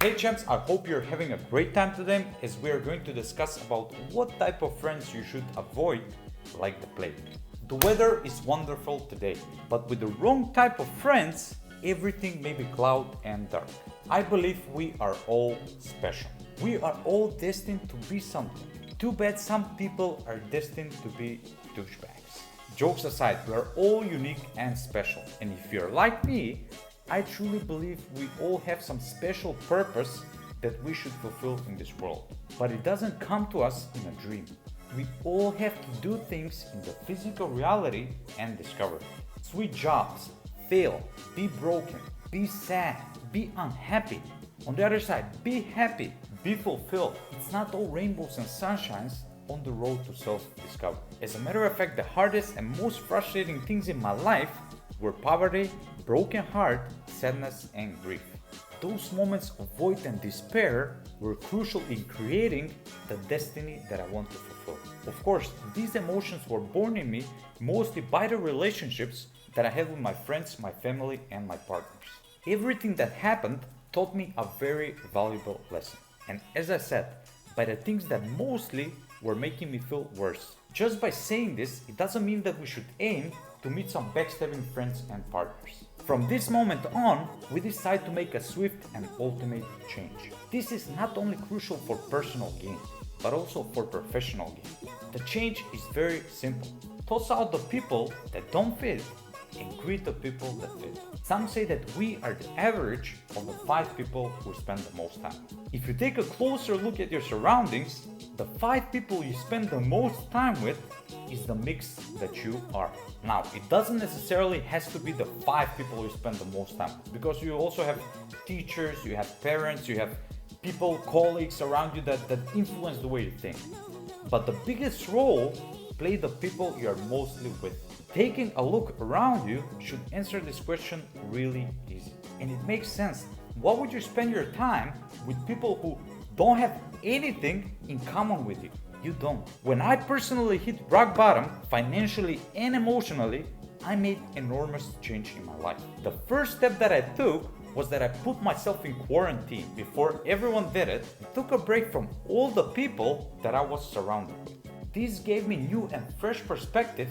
Hey champs, I hope you're having a great time today as we are going to discuss about what type of friends you should avoid like the plague. The weather is wonderful today, but with the wrong type of friends, everything may be cloud and dark. I believe we are all special. We are all destined to be something. Too bad some people are destined to be douchebags. Jokes aside, we are all unique and special. And if you're like me, I truly believe we all have some special purpose that we should fulfill in this world. But it doesn't come to us in a dream. We all have to do things in the physical reality and discover it. Sweet jobs, fail, be broken, be sad, be unhappy. On the other side, be happy, be fulfilled. It's not all rainbows and sunshines on the road to self-discovery. As a matter of fact, the hardest and most frustrating things in my life were poverty, broken heart, sadness, and grief. Those moments of void and despair were crucial in creating the destiny that I want to fulfill. Of course, these emotions were born in me mostly by the relationships that I had with my friends, my family, and my partners. Everything that happened taught me a very valuable lesson. And as I said, by the things that mostly were making me feel worse. Just by saying this, it doesn't mean that we should aim to meet some backstabbing friends and partners. From this moment on, we decide to make a swift and ultimate change. This is not only crucial for personal gain, but also for professional gain. The change is very simple. Toss out the people that don't fit and greet the people that fit. Some say that we are the average of the 5 people we spend the most time. If you take a closer look at your surroundings, the 5 people you spend the most time with is the mix that you are. Now, it doesn't necessarily has to be the 5 people you spend the most time with, because you also have teachers, you have parents, you have people, colleagues around you that influence the way you think. But the biggest role play the people you are mostly with. Taking a look around you should answer this question really easy. And it makes sense. Why would you spend your time with people who don't have anything in common with you? You don't. When I personally hit rock bottom, financially and emotionally, I made enormous change in my life. The first step that I took was that I put myself in quarantine. Before everyone did it, I took a break from all the people that I was surrounded with. This gave me new and fresh perspective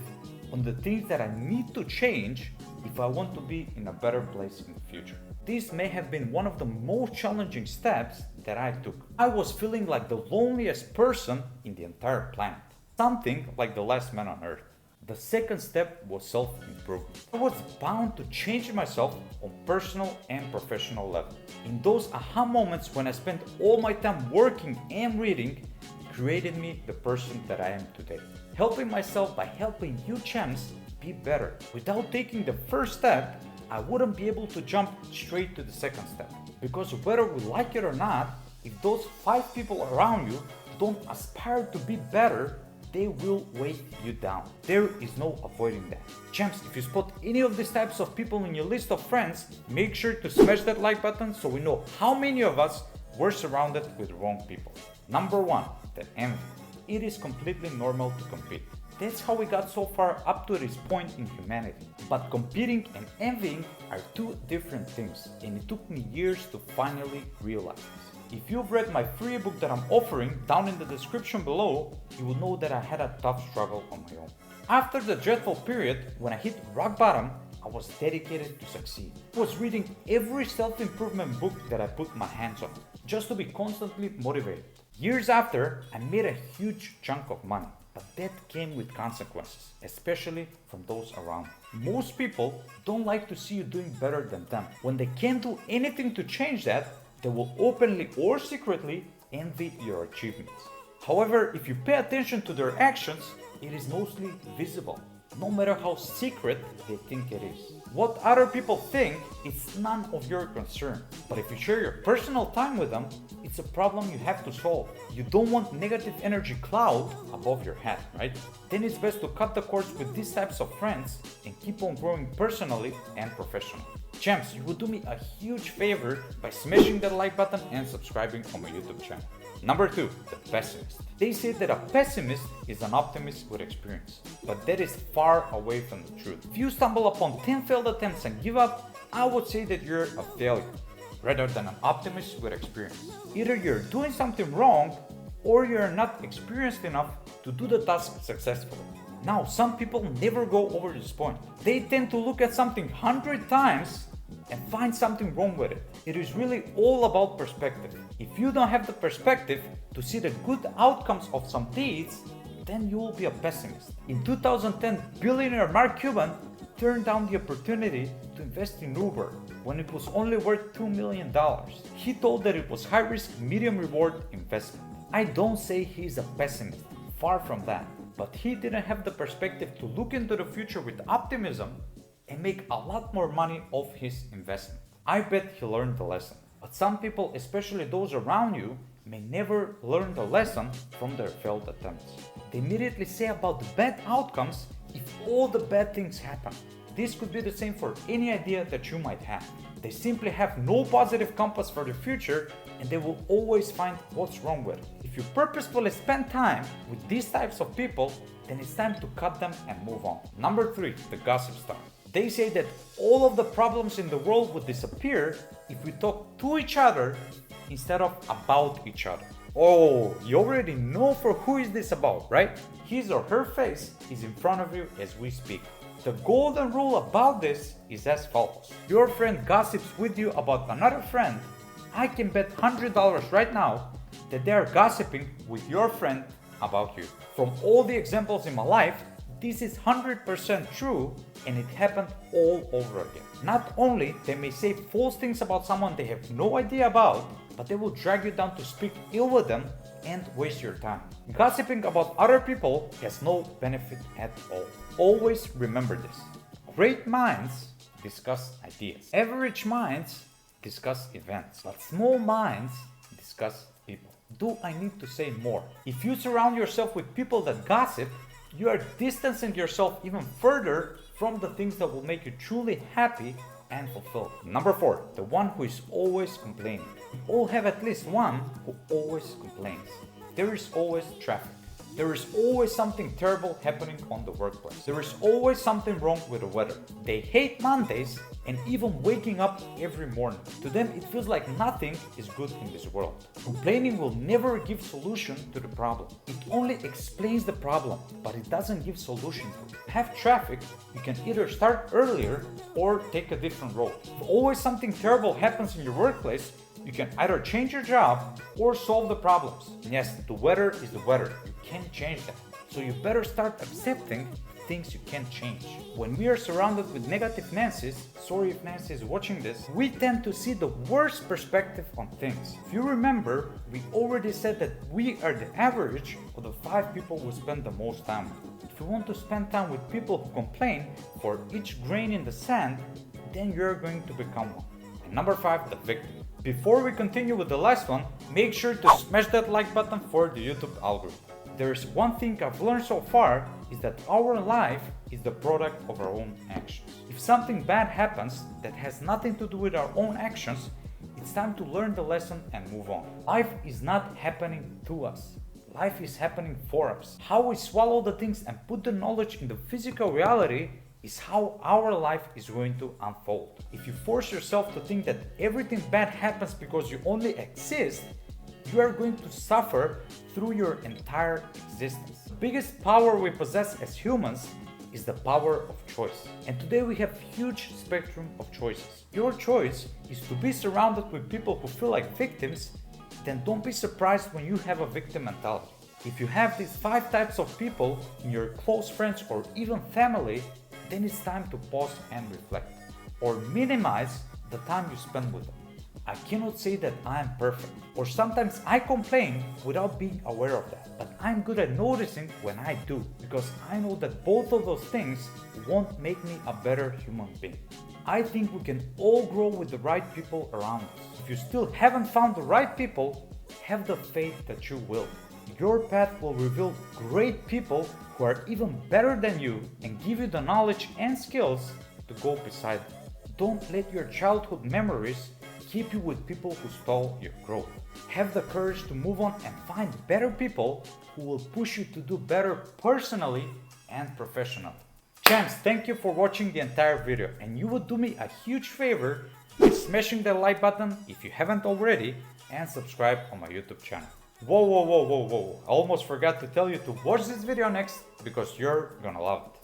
on the things that I need to change if I want to be in a better place in the future. This may have been one of the most challenging steps that I took. I was feeling like the loneliest person in the entire planet, something like the last man on earth. The second step was self-improvement. I was bound to change myself on personal and professional level. In those aha moments when I spent all my time working and reading, created me the person that I am today. Helping myself by helping you champs be better. Without taking the first step, I wouldn't be able to jump straight to the second step. Because whether we like it or not, if those 5 people around you don't aspire to be better, they will weigh you down. There is no avoiding that. Champs, if you spot any of these types of people in your list of friends, make sure to smash that like button so we know how many of us were surrounded with the wrong people. Number 1, the envy. It is completely normal to compete. That's how we got so far up to this point in humanity. But competing and envying are 2 different things, and it took me years to finally realize this. If you've read my free ebook that I'm offering down in the description below, you will know that I had a tough struggle on my own. After the dreadful period, when I hit rock bottom, I was dedicated to succeed. I was reading every self-improvement book that I put my hands on, just to be constantly motivated. Years after, I made a huge chunk of money, but that came with consequences, especially from those around. Most people don't like to see you doing better than them. When they can't do anything to change that, they will openly or secretly envy your achievements. However, if you pay attention to their actions, it is mostly visible, no matter how secret they think it is. What other people think is none of your concern. But if you share your personal time with them, it's a problem you have to solve. You don't want negative energy cloud above your head, right? Then it's best to cut the cords with these types of friends and keep on growing personally and professionally. Champs, you would do me a huge favor by smashing that like button and subscribing on my YouTube channel. Number 2, the pessimist. They say that a pessimist is an optimist with experience, but that is far away from the truth. If you stumble upon 10 failed attempts and give up, I would say that you're a failure. rather than an optimist with experience. Either you're doing something wrong or you're not experienced enough to do the task successfully. Now, some people never go over this point. They tend to look at something 100 times and find something wrong with it. It is really all about perspective. If you don't have the perspective to see the good outcomes of some deeds, then you will be a pessimist. In 2010, billionaire Mark Cuban turned down the opportunity to invest in Uber when it was only worth $2 million. He told that it was high risk, medium reward investment. I don't say he's a pessimist, far from that, but he didn't have the perspective to look into the future with optimism and make a lot more money off his investment. I bet he learned the lesson. But some people, especially those around you, may never learn the lesson from their failed attempts. They immediately say about the bad outcomes if all the bad things happen. This could be the same for any idea that you might have. They simply have no positive compass for the future and they will always find what's wrong with it. If you purposefully spend time with these types of people, then it's time to cut them and move on. Number 3, the gossip star. They say that all of the problems in the world would disappear if we talk to each other instead of about each other. Oh, you already know for who is this about, right? His or her face is in front of you as we speak. The golden rule about this is as follows. Your friend gossips with you about another friend. I can bet $100 right now that they are gossiping with your friend about you. From all the examples in my life, this is 100% true and it happened all over again. Not only they may say false things about someone they have no idea about, but they will drag you down to speak ill with them and waste your time. Gossiping about other people has no benefit at all. Always remember this. Great minds discuss ideas. Average minds discuss events. But small minds discuss people. Do I need to say more? If you surround yourself with people that gossip, you are distancing yourself even further from the things that will make you truly happy and fulfilled. Number 4, the one who is always complaining. We all have at least one who always complains. There is always traffic. There is always something terrible happening on the workplace. There is always something wrong with the weather. They hate Mondays and even waking up every morning. To them, it feels like nothing is good in this world. Complaining will never give solution to the problem. It only explains the problem, but it doesn't give solution to it. Have traffic, you can either start earlier or take a different road. If always something terrible happens in your workplace, you can either change your job or solve the problems. And yes, the weather is the weather. You can't change that. So you better start accepting things you can't change. When we are surrounded with negative Nancy's, sorry if Nancy is watching this, we tend to see the worst perspective on things. If you remember, we already said that we are the average of the 5 people we spend the most time with. If you want to spend time with people who complain for each grain in the sand, then you're going to become one. And number 5, the victim. Before we continue with the last one, make sure to smash that like button for the YouTube algorithm. There's one thing I've learned so far is that our life is the product of our own actions. If something bad happens that has nothing to do with our own actions, it's time to learn the lesson and move on. Life is not happening to us. Life is happening for us. How we swallow the things and put the knowledge in the physical reality is how our life is going to unfold. If you force yourself to think that everything bad happens because you only exist, you are going to suffer through your entire existence. The biggest power we possess as humans is the power of choice. And today we have a huge spectrum of choices. Your choice is to be surrounded with people who feel like victims, then don't be surprised when you have a victim mentality. If you have these 5 types of people in your close friends or even family, then it's time to pause and reflect, or minimize the time you spend with them. I cannot say that I am perfect, or sometimes I complain without being aware of that, but I'm good at noticing when I do, because I know that both of those things won't make me a better human being. I think we can all grow with the right people around us. If you still haven't found the right people, have the faith that you will. Your path will reveal great people who are even better than you and give you the knowledge and skills to go beside them. Don't let your childhood memories keep you with people who stall your growth. Have the courage to move on and find better people who will push you to do better personally and professionally. Champs, thank you for watching the entire video, and you would do me a huge favor by smashing the like button if you haven't already and subscribe on my YouTube channel. Whoa, whoa, whoa, whoa, whoa. I almost forgot to tell you to watch this video next because you're gonna love it.